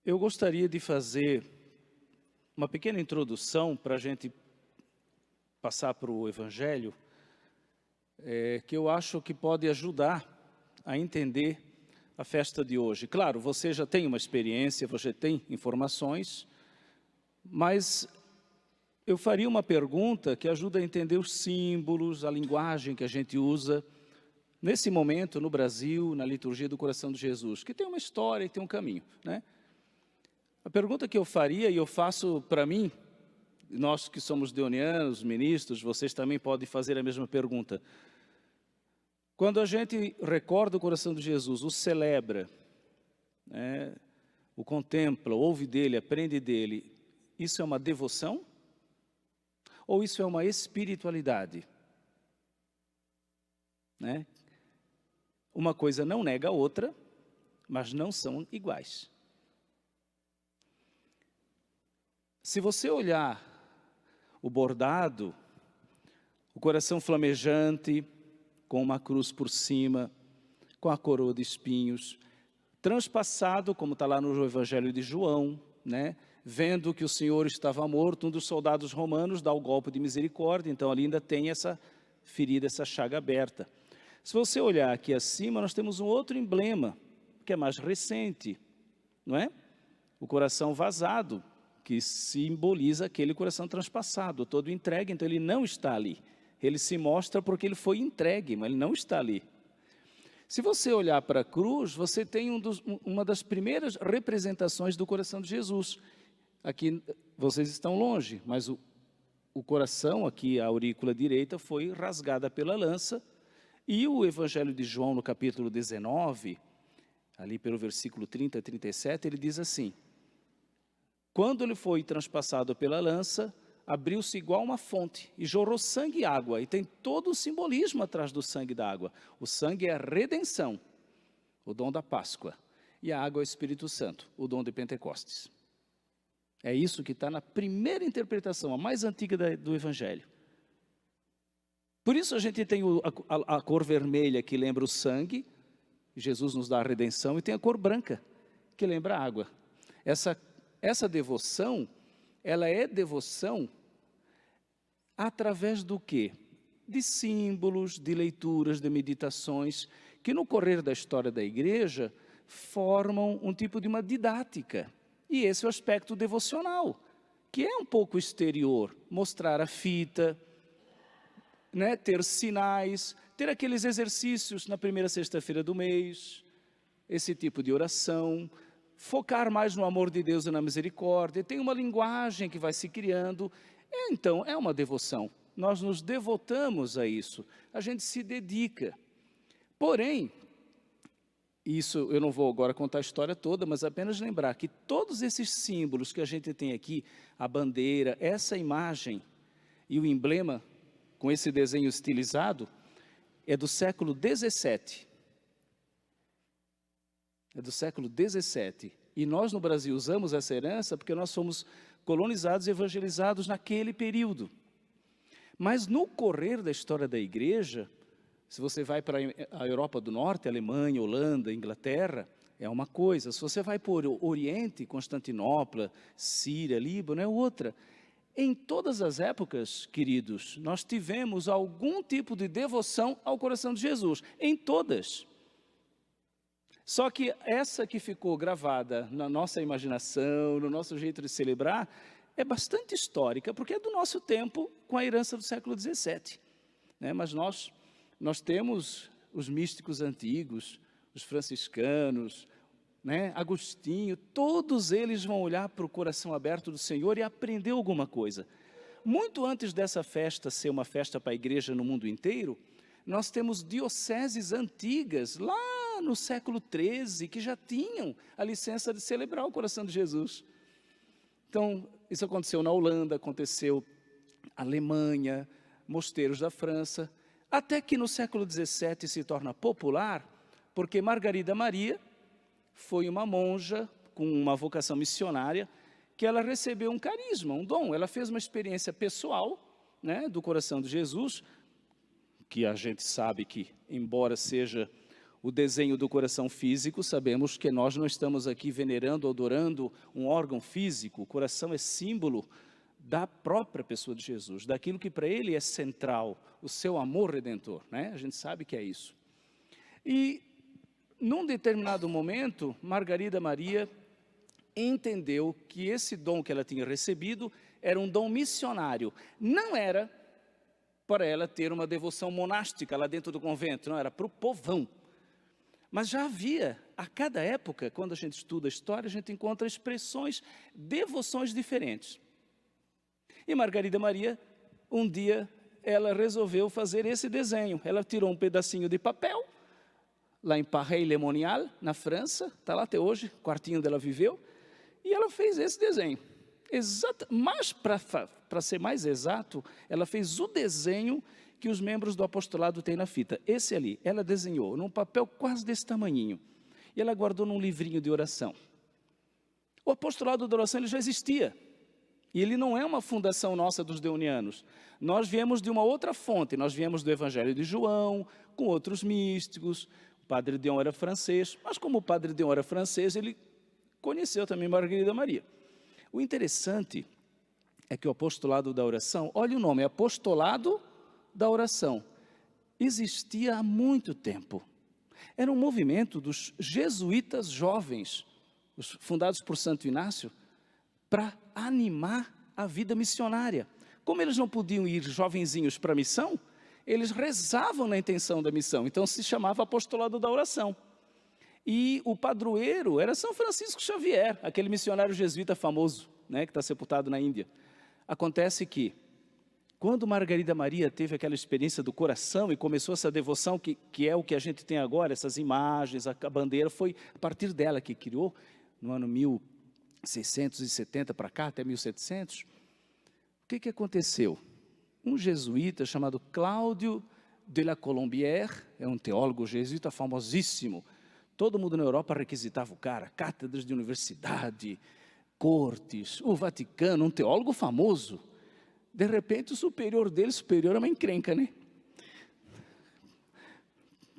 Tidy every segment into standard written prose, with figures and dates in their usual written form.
Eu gostaria de fazer uma pequena introdução para a gente passar para o Evangelho, que eu acho que pode ajudar a entender a festa de hoje. Claro, você já tem uma experiência, você tem informações, mas eu faria uma pergunta que ajuda a entender os símbolos, a linguagem que a gente usa nesse momento no Brasil, na liturgia do coração de Jesus, que tem uma história e tem um caminho, né? A pergunta que eu faria, e eu faço para mim, nós que somos deonianos, ministros, vocês também podem fazer a mesma pergunta. Quando a gente recorda o coração de Jesus, o celebra, né, o contempla, ouve dele, aprende dele, isso é uma devoção? Ou isso é uma espiritualidade? Né? Uma coisa não nega a outra, mas não são iguais. Se você olhar o bordado, o coração flamejante, com uma cruz por cima, com a coroa de espinhos, transpassado, como está lá no Evangelho de João, né? Vendo que o Senhor estava morto, um dos soldados romanos dá o golpe de misericórdia, então ali ainda tem essa ferida, essa chaga aberta. Se você olhar aqui acima, nós temos um outro emblema, que é mais recente, não é? O coração vazado, que simboliza aquele coração transpassado, todo entregue, então ele não está ali. Ele se mostra porque ele foi entregue, mas ele não está ali. Se você olhar para a cruz, você tem uma das primeiras representações do coração de Jesus. Aqui vocês estão longe, mas o coração, aqui a aurícula direita, foi rasgada pela lança. E o Evangelho de João, no capítulo 19, ali pelo versículo 30 a 37, ele diz assim: quando ele foi transpassado pela lança, abriu-se igual uma fonte e jorrou sangue e água. E tem todo um simbolismo atrás do sangue e da água. O sangue é a redenção, o dom da Páscoa. E a água é o Espírito Santo, o dom de Pentecostes. É isso que está na primeira interpretação, a mais antiga do Evangelho. Por isso a gente tem a cor vermelha, que lembra o sangue, Jesus nos dá a redenção, e tem a cor branca, que lembra a água. Essa devoção, ela é devoção através do quê? De símbolos, de leituras, de meditações, que no correr da história da igreja formam um tipo de uma didática. E esse é o aspecto devocional, que é um pouco exterior, mostrar a fita, né, ter sinais, ter aqueles exercícios na primeira sexta-feira do mês, esse tipo de oração, focar mais no amor de Deus e na misericórdia, tem uma linguagem que vai se criando, então é uma devoção, nós nos devotamos a isso, a gente se dedica. Porém, isso eu não vou agora contar a história toda, mas apenas lembrar que todos esses símbolos que a gente tem aqui, a bandeira, essa imagem e o emblema com esse desenho estilizado, é do século 17. É do século 17. E nós no Brasil usamos essa herança porque nós somos colonizados e evangelizados naquele período. Mas no correr da história da igreja, se você vai para a Europa do Norte, Alemanha, Holanda, Inglaterra, é uma coisa. Se você vai para o Oriente, Constantinopla, Síria, Líbano, é outra. Em todas as épocas, queridos, nós tivemos algum tipo de devoção ao coração de Jesus. Em todas. Só que essa que ficou gravada na nossa imaginação, no nosso jeito de celebrar, é bastante histórica, porque é do nosso tempo com a herança do século XVII. Né? Mas nós temos os místicos antigos, os franciscanos, né? Agostinho, todos eles vão olhar para o coração aberto do Senhor e aprender alguma coisa. Muito antes dessa festa ser uma festa para a igreja no mundo inteiro, nós temos dioceses antigas, lá no século XIII, que já tinham a licença de celebrar o coração de Jesus. Então, isso aconteceu na Holanda, aconteceu na Alemanha, mosteiros da França, até que no século XVII se torna popular, porque Margarida Maria foi uma monja com uma vocação missionária, que ela recebeu um carisma, um dom. Ela fez uma experiência pessoal, né, do coração de Jesus, que a gente sabe que, embora seja O desenho do coração físico, sabemos que nós não estamos aqui venerando ou adorando um órgão físico. O coração é símbolo da própria pessoa de Jesus, daquilo que para ele é central, o seu amor redentor, né? A gente sabe que é isso. E, num determinado momento, Margarida Maria entendeu que esse dom que ela tinha recebido era um dom missionário. Não era para ela ter uma devoção monástica lá dentro do convento, não, era para o povão. Mas já havia, a cada época, quando a gente estuda a história, a gente encontra expressões, devoções diferentes. E Margarida Maria, um dia, ela resolveu fazer esse desenho. Ela tirou um pedacinho de papel, lá em Paray-le-Monial, na França, está lá até hoje, o quartinho dela viveu, e ela fez esse desenho. Mas, para ser mais exato, ela fez o desenho que os membros do apostolado têm na fita. Esse ali, ela desenhou num papel quase desse tamanhinho. E ela guardou num livrinho de oração. O apostolado da oração ele já existia. E ele não é uma fundação nossa dos deonianos. Nós viemos de uma outra fonte. Nós viemos do Evangelho de João, com outros místicos. O Padre Deon era francês. Mas como o Padre Deon era francês, ele conheceu também Margarida Maria. O interessante é que o apostolado da oração, olha o nome, apostolado da oração, existia há muito tempo. Era um movimento dos jesuítas jovens, fundados por Santo Inácio, para animar a vida missionária. Como eles não podiam ir jovenzinhos para a missão, eles rezavam na intenção da missão, então se chamava apostolado da oração. E o padroeiro era São Francisco Xavier, aquele missionário jesuíta famoso, né, que está sepultado na Índia. Acontece que, quando Margarida Maria teve aquela experiência do coração e começou essa devoção, que é o que a gente tem agora, essas imagens, a bandeira, foi a partir dela que criou, no ano 1670 para cá, até 1700. O que aconteceu? Um jesuíta chamado Cláudio de la Colombière, é um teólogo jesuíta famosíssimo. Todo mundo na Europa requisitava o cara, cátedras de universidade, cortes, o Vaticano, um teólogo famoso. De repente, o superior é uma encrenca, né?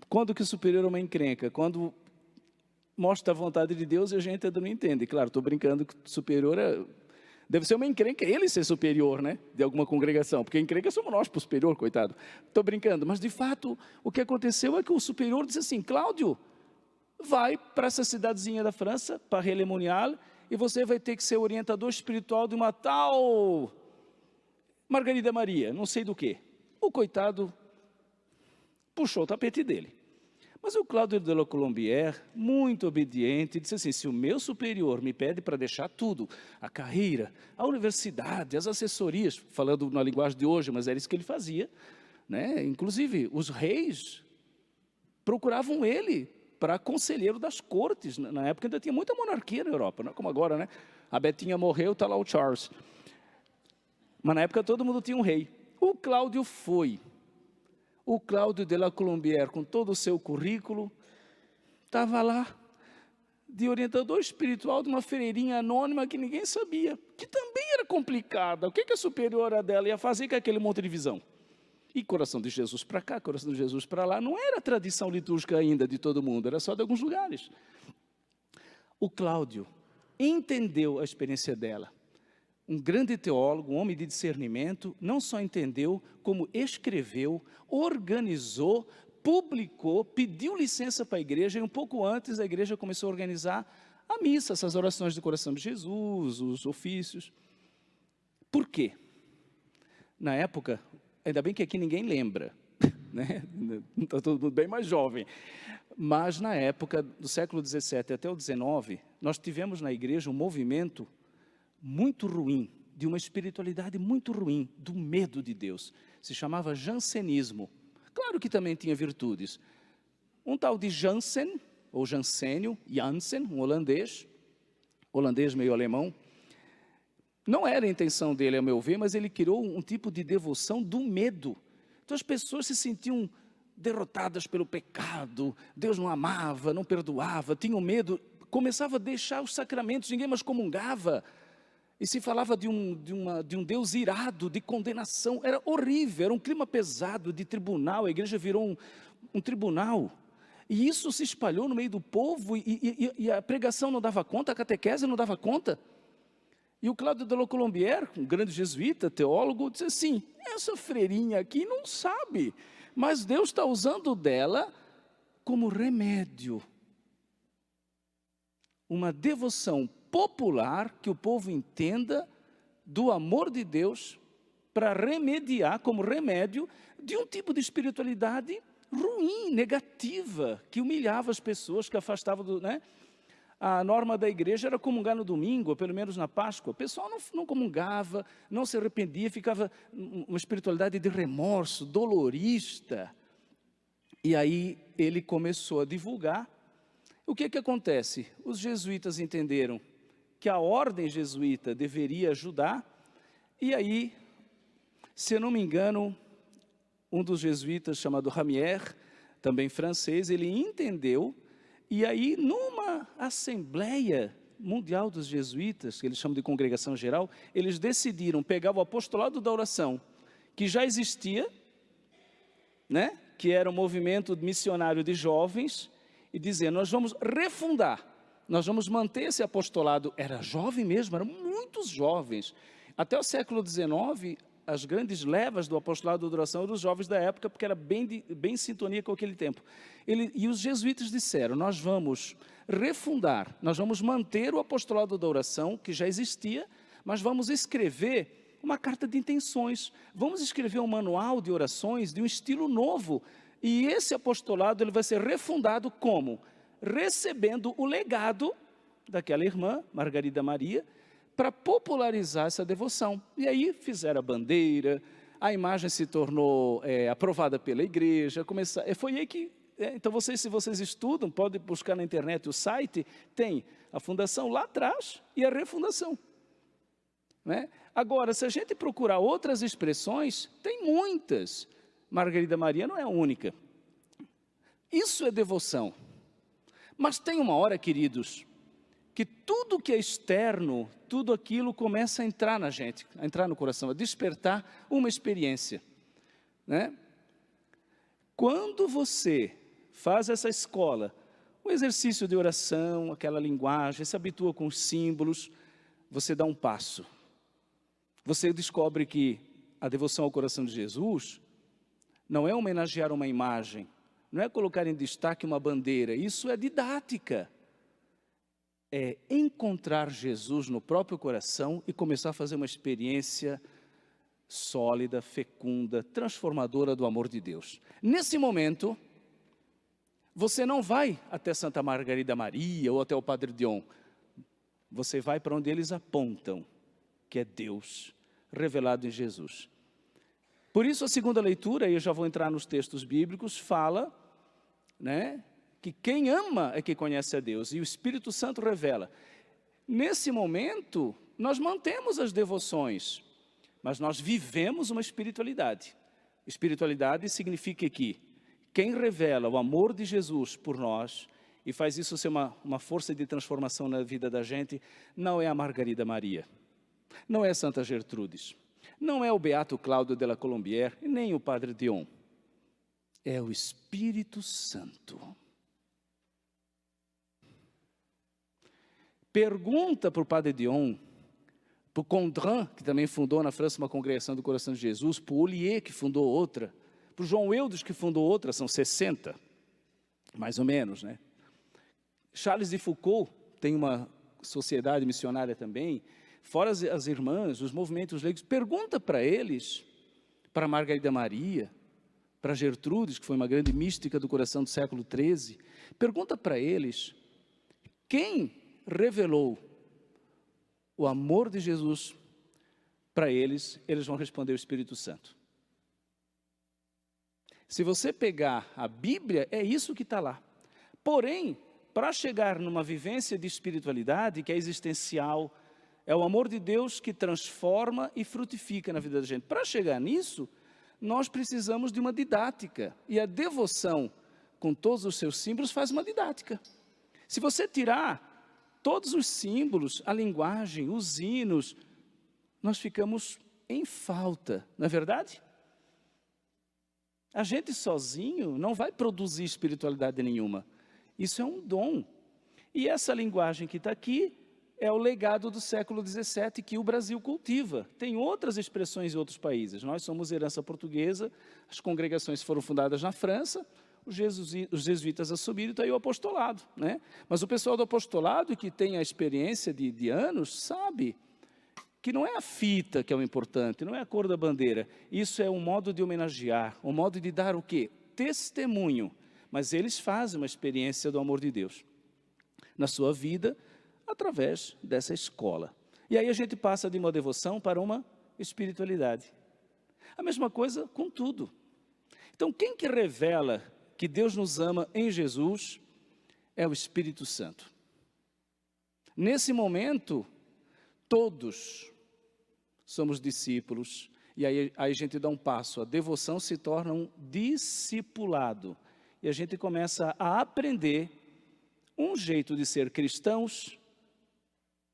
Quando que o superior é uma encrenca? Quando mostra a vontade de Deus e a gente ainda não entende. Claro, estou brincando que o superior deve ser uma encrenca, ele ser superior, né? De alguma congregação, porque encrenca somos nós para o superior, coitado. Estou brincando, mas de fato, o que aconteceu é que o superior disse assim, Cláudio, vai para essa cidadezinha da França, para Paray-le-Monial, e você vai ter que ser orientador espiritual de uma tal Margarida Maria, não sei do que. O coitado puxou o tapete dele. Mas o Cláudio de la Colombière, muito obediente, disse assim, se o meu superior me pede para deixar tudo, a carreira, a universidade, as assessorias, falando na linguagem de hoje, mas era isso que ele fazia, né? Inclusive, os reis procuravam ele para conselheiro das cortes. Na época ainda tinha muita monarquia na Europa, não é como agora, né? A Betinha morreu, está lá o Charles. Mas na época todo mundo tinha um rei. O Cláudio foi. O Cláudio de la Colombière, com todo o seu currículo, estava lá, de orientador espiritual de uma freirinha anônima que ninguém sabia, que também era complicada. O que a superiora dela ia fazer com aquele monte de visão? E coração de Jesus para cá, coração de Jesus para lá, não era tradição litúrgica ainda de todo mundo, era só de alguns lugares. O Cláudio entendeu a experiência dela. Um grande teólogo, um homem de discernimento, não só entendeu, como escreveu, organizou, publicou, pediu licença para a igreja, e um pouco antes a igreja começou a organizar a missa, essas orações do coração de Jesus, os ofícios. Por quê? Na época, ainda bem que aqui ninguém lembra, né? Está todo mundo bem mais jovem, mas na época do século XVII até o XIX, nós tivemos na igreja um movimento muito ruim, de uma espiritualidade muito ruim, do medo de Deus. Se chamava jansenismo. Claro que também tinha virtudes. Um tal de Jansen, ou Jansênio, Jansen, um holandês meio alemão, não era a intenção dele, a meu ver, mas ele criou um tipo de devoção do medo. Então as pessoas se sentiam derrotadas pelo pecado, Deus não amava, não perdoava, tinham medo, começava a deixar os sacramentos, ninguém mais comungava, e se falava de um Deus irado, de condenação, era horrível, era um clima pesado de tribunal, a igreja virou um tribunal. E isso se espalhou no meio do povo, e a pregação não dava conta, a catequese não dava conta. E o Cláudio de la Colombière, um grande jesuíta, teólogo, disse assim, essa freirinha aqui não sabe, mas Deus está usando dela como remédio. Uma devoção popular que o povo entenda do amor de Deus para remediar, como remédio, de um tipo de espiritualidade ruim, negativa, que humilhava as pessoas, que afastava do... A norma da igreja era comungar no domingo, ou pelo menos na Páscoa. O pessoal não comungava, não se arrependia, ficava uma espiritualidade de remorso, dolorista. E aí ele começou a divulgar. O que acontece? Os jesuítas entenderam que a ordem jesuíta deveria ajudar, e aí, se eu não me engano, um dos jesuítas, chamado Ramier, também francês, ele entendeu, e aí numa assembleia mundial dos jesuítas, que eles chamam de congregação geral, eles decidiram pegar o apostolado da oração, que já existia, que era um movimento missionário de jovens, e dizer, nós vamos refundar, nós vamos manter esse apostolado. Era jovem mesmo, eram muitos jovens. Até o século XIX, as grandes levas do apostolado da oração eram os jovens da época, porque era bem em sintonia com aquele tempo. E os jesuítas disseram, nós vamos refundar, nós vamos manter o apostolado da oração, que já existia, mas vamos escrever uma carta de intenções, vamos escrever um manual de orações de um estilo novo, e esse apostolado ele vai ser refundado como? Recebendo o legado daquela irmã, Margarida Maria, para popularizar essa devoção. E aí fizeram a bandeira, a imagem se tornou aprovada pela igreja, foi aí que... então, se vocês estudam, podem buscar na internet o site, tem a fundação lá atrás e a refundação. Agora, se a gente procurar outras expressões, tem muitas. Margarida Maria não é a única. Isso é devoção. Mas tem uma hora, queridos, que tudo que é externo, tudo aquilo começa a entrar na gente, a entrar no coração, a despertar uma experiência. Quando você faz essa escola, o exercício de oração, aquela linguagem, se habitua com os símbolos, você dá um passo. Você descobre que a devoção ao coração de Jesus não é homenagear uma imagem, não é colocar em destaque uma bandeira, isso é didática. É encontrar Jesus no próprio coração e começar a fazer uma experiência sólida, fecunda, transformadora do amor de Deus. Nesse momento, você não vai até Santa Margarida Maria ou até o Padre Dion. Você vai para onde eles apontam, que é Deus revelado em Jesus. Por isso a segunda leitura, e eu já vou entrar nos textos bíblicos, fala, que quem ama é que conhece a Deus, e o Espírito Santo revela. Nesse momento, nós mantemos as devoções, mas nós vivemos uma espiritualidade. Espiritualidade significa que quem revela o amor de Jesus por nós, e faz isso ser uma força de transformação na vida da gente, não é a Margarida Maria, não é Santa Gertrudes, não é o Beato Cláudio de la Colombière, e nem o Padre Dion. É o Espírito Santo. Pergunta para o Padre Dion, para o Condran, que também fundou na França uma congregação do Coração de Jesus, para o Ollier, que fundou outra, para o João Eudes, que fundou outra, são 60, mais ou menos, Charles de Foucault tem uma sociedade missionária também, fora as irmãs, os movimentos leigos. Pergunta para eles, para Margarida Maria, para Gertrudes, que foi uma grande mística do coração do século XIII, pergunta para eles, quem revelou o amor de Jesus para eles, eles vão responder o Espírito Santo. Se você pegar a Bíblia, é isso que está lá. Porém, para chegar numa vivência de espiritualidade, que é existencial, é o amor de Deus que transforma e frutifica na vida da gente. Para chegar nisso, nós precisamos de uma didática. E a devoção, com todos os seus símbolos, faz uma didática. Se você tirar todos os símbolos, a linguagem, os hinos, nós ficamos em falta, não é verdade? A gente sozinho não vai produzir espiritualidade nenhuma. Isso é um dom. E essa linguagem que está aqui é o legado do século XVII que o Brasil cultiva. Tem outras expressões em outros países. Nós somos herança portuguesa, as congregações foram fundadas na França, os jesuítas assumiram, está aí o apostolado, né? Mas o pessoal do apostolado, que tem a experiência de anos, sabe que não é a fita que é o importante, não é a cor da bandeira. Isso é um modo de homenagear, um modo de dar o quê? Testemunho. Mas eles fazem uma experiência do amor de Deus na sua vida, através dessa escola. E aí a gente passa de uma devoção para uma espiritualidade. A mesma coisa com tudo. Então, quem que revela que Deus nos ama em Jesus é o Espírito Santo. Nesse momento, todos somos discípulos, e aí a gente dá um passo, a devoção se torna um discipulado, e a gente começa a aprender um jeito de ser cristãos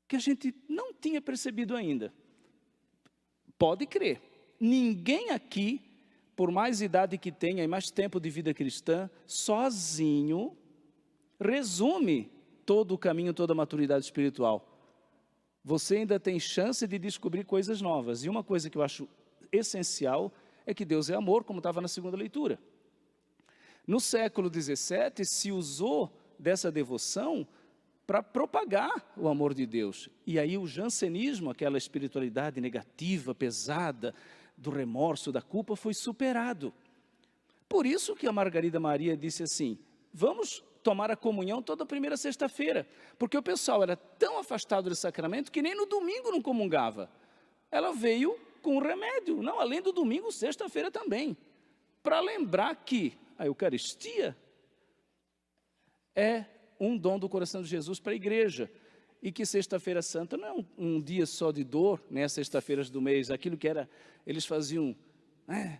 que a gente não tinha percebido ainda. Pode crer, ninguém aqui, por mais idade que tenha e mais tempo de vida cristã, sozinho, resume todo o caminho, toda a maturidade espiritual. Você ainda tem chance de descobrir coisas novas. E uma coisa que eu acho essencial é que Deus é amor, como estava na segunda leitura. No século XVII, se usou dessa devoção para propagar o amor de Deus. E aí o jansenismo, aquela espiritualidade negativa, pesada, do remorso, da culpa, foi superado. Por isso que a Margarida Maria disse assim, vamos tomar a comunhão toda primeira sexta-feira, porque o pessoal era tão afastado do sacramento que nem no domingo não comungava. Ela veio com um remédio, não, além do domingo, sexta-feira também, para lembrar que a Eucaristia é um dom do coração de Jesus para a igreja, e que sexta-feira santa não é um dia só de dor, né, as sexta-feiras do mês, aquilo que era, eles faziam,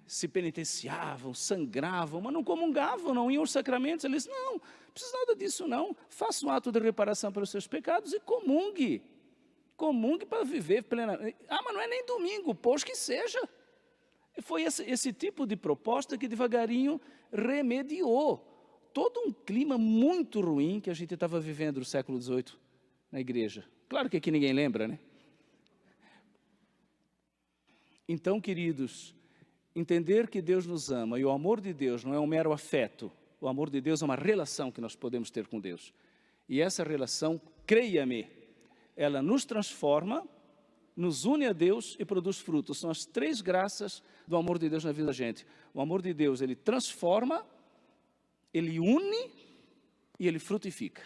se penitenciavam, sangravam, mas não comungavam, não iam aos sacramentos. Eles não precisa nada disso não, faça um ato de reparação pelos seus pecados e comungue para viver plenamente. Mas não é nem domingo, pois que seja. E foi esse tipo de proposta que devagarinho remediou todo um clima muito ruim que a gente estava vivendo no século XVIII na igreja. Claro que aqui ninguém lembra, né? Então, queridos, entender que Deus nos ama e o amor de Deus não é um mero afeto, o amor de Deus é uma relação que nós podemos ter com Deus. E essa relação, creia-me, ela nos transforma, nos une a Deus e produz frutos. São as três graças do amor de Deus na vida da gente. O amor de Deus, ele transforma, ele une e ele frutifica.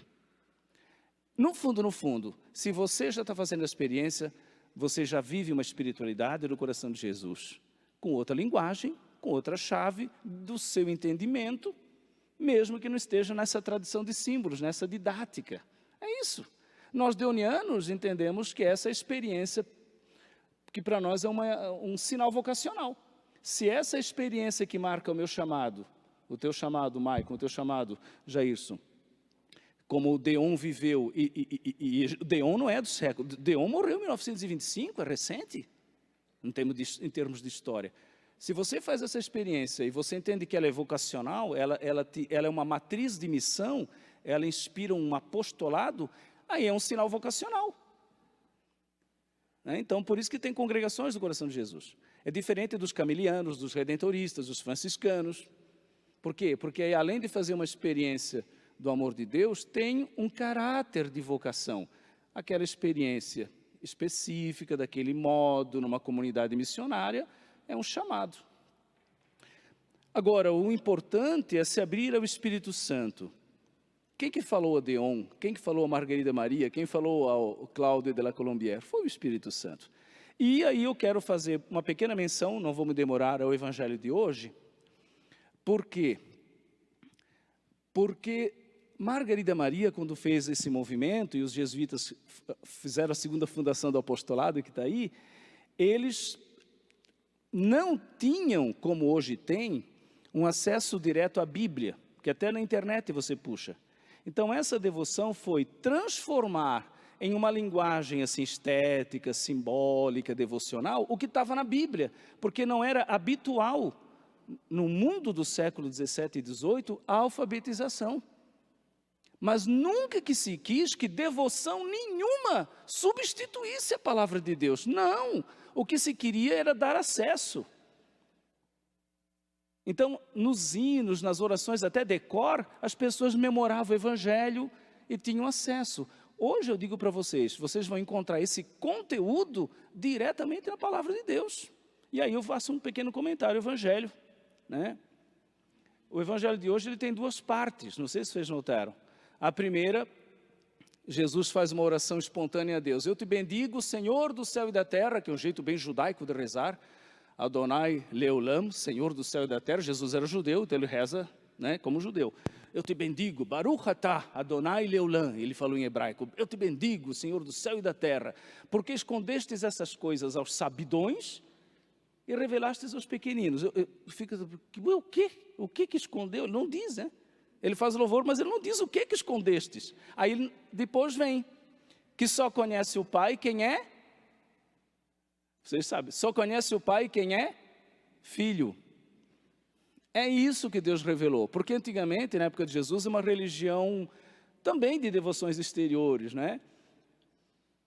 No fundo, se você já está fazendo a experiência, você já vive uma espiritualidade no coração de Jesus, com outra linguagem, com outra chave do seu entendimento, mesmo que não esteja nessa tradição de símbolos, nessa didática. É isso. Nós deonianos entendemos que essa experiência, que para nós é um sinal vocacional. Se essa experiência que marca o meu chamado, o teu chamado, Maicon, o teu chamado, Jairson, como o Deon viveu, e Deon não é do século, Deon morreu em 1925, é recente, em termos de história. Se você faz essa experiência e você entende que ela é vocacional, ela é uma matriz de missão, ela inspira um apostolado, aí é um sinal vocacional. Então, por isso que tem congregações do coração de Jesus. É diferente dos camilianos, dos redentoristas, dos franciscanos. Por quê? Porque além de fazer uma experiência do amor de Deus, tem um caráter de vocação. Aquela experiência específica, daquele modo, numa comunidade missionária, é um chamado. Agora, o importante é se abrir ao Espírito Santo. Quem que falou a Deon? Quem que falou a Margarida Maria? Quem falou ao Cláudio de la Colombière? Foi o Espírito Santo. E aí eu quero fazer uma pequena menção, não vou me demorar, ao Evangelho de hoje. Por quê? Porque Margarida Maria, quando fez esse movimento, e os jesuítas fizeram a segunda fundação do apostolado, que está aí, eles não tinham, como hoje tem, um acesso direto à Bíblia, que até na internet você puxa. Então essa devoção foi transformar em uma linguagem assim estética, simbólica, devocional, o que estava na Bíblia, porque não era habitual no mundo do século 17 e 18, a alfabetização. Mas nunca que se quis que devoção nenhuma substituísse a palavra de Deus. Não, o que se queria era dar acesso. Então, nos hinos, nas orações, até decor, as pessoas memoravam o Evangelho e tinham acesso. Hoje eu digo para vocês, vocês vão encontrar esse conteúdo diretamente na palavra de Deus. E aí eu faço um pequeno comentário, o Evangelho, né? O Evangelho de hoje ele tem duas partes, não sei se vocês notaram. A primeira, Jesus faz uma oração espontânea a Deus. Eu te bendigo, Senhor do céu e da terra, que é um jeito bem judaico de rezar. Adonai Leolam, Senhor do céu e da terra. Jesus era judeu, então ele reza, né, como judeu. Eu te bendigo, Baruch atah, Adonai Leolam, ele falou em hebraico. Eu te bendigo, Senhor do céu e da terra, porque escondestes essas coisas aos sabidões e revelastes aos pequeninos. Eu fico, o que escondeu? Ele não diz, né? Ele faz louvor, mas ele não diz o que escondestes. Aí depois vem, que só conhece o Pai quem é? Vocês sabem, só conhece o Pai quem é? Filho. É isso que Deus revelou, porque antigamente, na época de Jesus, uma religião também de devoções exteriores, né?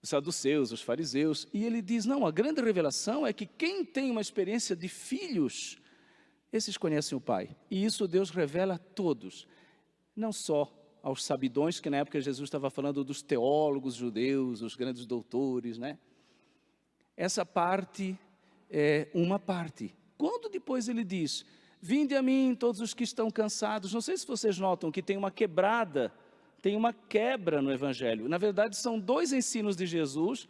Os saduceus, os fariseus, e ele diz, não, a grande revelação é que quem tem uma experiência de filhos, esses conhecem o Pai, e isso Deus revela a todos, não só aos sabidões, que na época Jesus estava falando dos teólogos judeus, os grandes doutores, né? Essa parte é uma parte. Quando depois ele diz, vinde a mim todos os que estão cansados, não sei se vocês notam que tem uma quebrada, tem uma quebra no Evangelho. Na verdade são dois ensinos de Jesus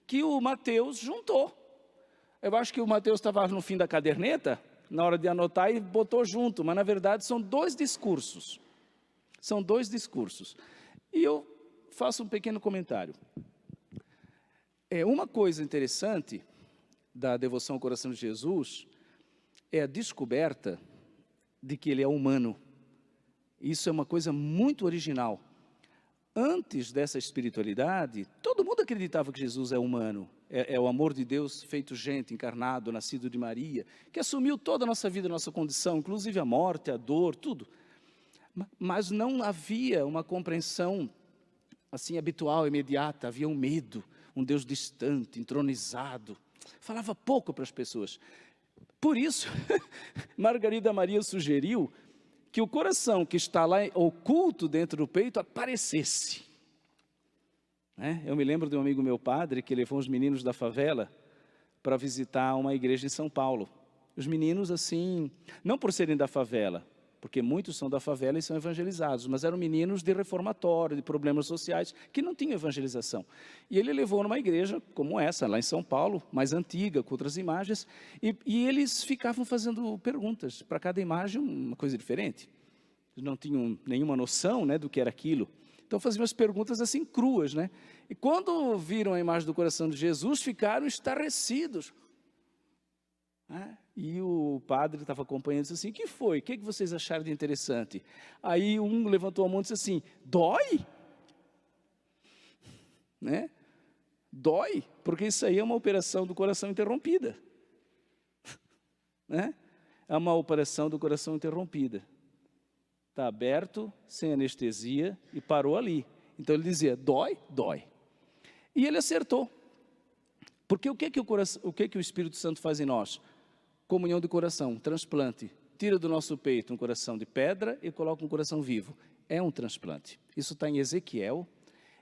que o Mateus juntou. Eu acho que o Mateus estava no fim da caderneta, na hora de anotar e botou junto, mas na verdade são dois discursos. São dois discursos. E eu faço um pequeno comentário. Uma coisa interessante da devoção ao coração de Jesus é a descoberta de que ele é humano. Isso é uma coisa muito original. Antes dessa espiritualidade, todo mundo acreditava que Jesus é humano. É o amor de Deus feito gente, encarnado, nascido de Maria, que assumiu toda a nossa vida, a nossa condição, inclusive a morte, a dor, tudo. Mas não havia uma compreensão assim habitual, imediata, havia um medo, um Deus distante, entronizado. Falava pouco para as pessoas. Por isso, Margarida Maria sugeriu que o coração que está lá oculto dentro do peito aparecesse. Eu me lembro de um amigo meu padre que levou os meninos da favela para visitar uma igreja em São Paulo. Os meninos assim, não por serem da favela, porque muitos são da favela e são evangelizados, mas eram meninos de reformatório, de problemas sociais, que não tinham evangelização. E ele levou numa igreja como essa, lá em São Paulo, mais antiga, com outras imagens, e eles ficavam fazendo perguntas, para cada imagem uma coisa diferente. Eles não tinham nenhuma noção, né, do que era aquilo. Então faziam as perguntas assim cruas, né? E quando viram a imagem do coração de Jesus, ficaram estarrecidos. E o padre estava acompanhando e disse assim, o que foi? O que vocês acharam de interessante? Aí um levantou a mão e disse assim, dói? Né? Dói, porque isso aí é uma operação do coração interrompida. Né? É uma operação do coração interrompida. Está aberto, sem anestesia, e parou ali. Então ele dizia, dói? Dói. E ele acertou. Porque o que o Espírito Santo faz em nós? Comunhão de coração, transplante. Tira do nosso peito um coração de pedra e coloca um coração vivo. É um transplante. Isso está em Ezequiel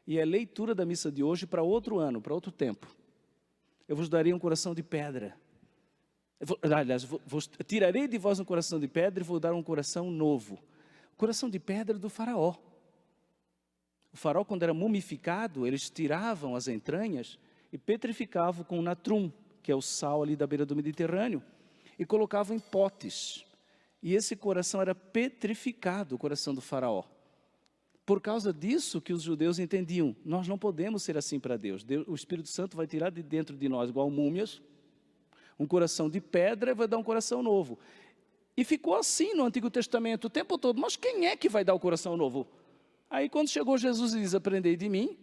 e é leitura da missa de hoje para outro ano, para outro tempo. Eu vos darei um coração de pedra. Tirarei de vós um coração de pedra e vou dar um coração novo. O coração de pedra do faraó. O faraó, quando era mumificado, eles tiravam as entranhas e petrificavam com natrum, que é o sal ali da beira do Mediterrâneo, e colocavam em potes. E esse coração era petrificado, o coração do faraó. Por causa disso que os judeus entendiam, nós não podemos ser assim para Deus. O Espírito Santo vai tirar de dentro de nós, igual múmias, um coração de pedra e vai dar um coração novo. E ficou assim no Antigo Testamento o tempo todo. Mas quem é que vai dar o coração novo? Aí quando chegou Jesus e diz, aprendei de mim,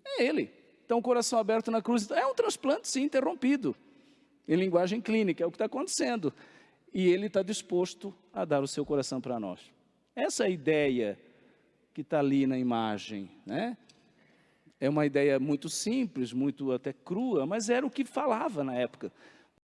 é ele. Então o coração aberto na cruz, é um transplante sim, interrompido. Em linguagem clínica, é o que está acontecendo. e Ele está disposto a dar o seu coração para nós. Essa é a ideia que está ali na imagem, né? É uma ideia muito simples, muito até crua, mas era o que falava na época.